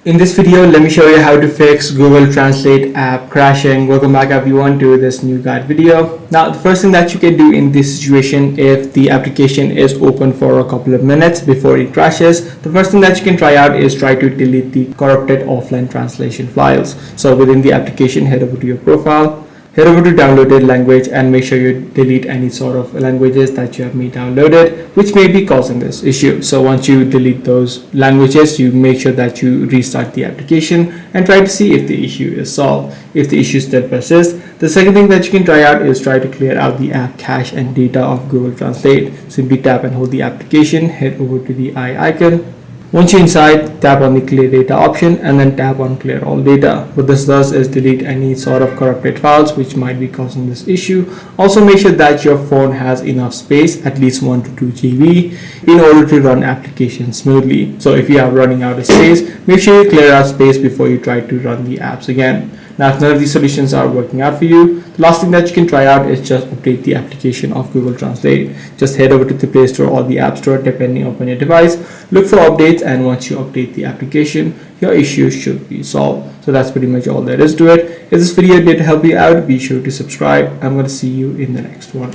In this video, let me show you how to fix Google Translate app crashing. Welcome back everyone to this new guide video. Now, the first thing that you can do in this situation, if the application is open for a couple of minutes before it crashes, the first thing that you can try out is try to delete the corrupted offline translation files. So within the application, head over to your profile, head over to downloaded language and make sure you delete any sort of languages that you have made downloaded which may be causing this issue. So once you delete those languages, you make sure that you restart the application and try to see if the issue is solved. If the issue still persists, the second thing that you can try out is try to clear out the app cache and data of Google Translate. Simply tap and hold the application, head over to the eye icon. Once you're inside, tap on the clear data option and then tap on clear all data. What this does is delete any sort of corrupted files which might be causing this issue. Also make sure that your phone has enough space, at least 1 to 2 GB, in order to run applications smoothly. So if you are running out of space, make sure you clear out space before you try to run the apps again. Now, if none of these solutions are working out for you, the last thing that you can try out is just update the application of Google Translate. Just head over to the Play Store or the App Store depending upon your device. Look for updates, and once you update the application, your issue should be solved. So that's pretty much all there is to it. If this video did help you out, be sure to subscribe. I'm going to see you in the next one.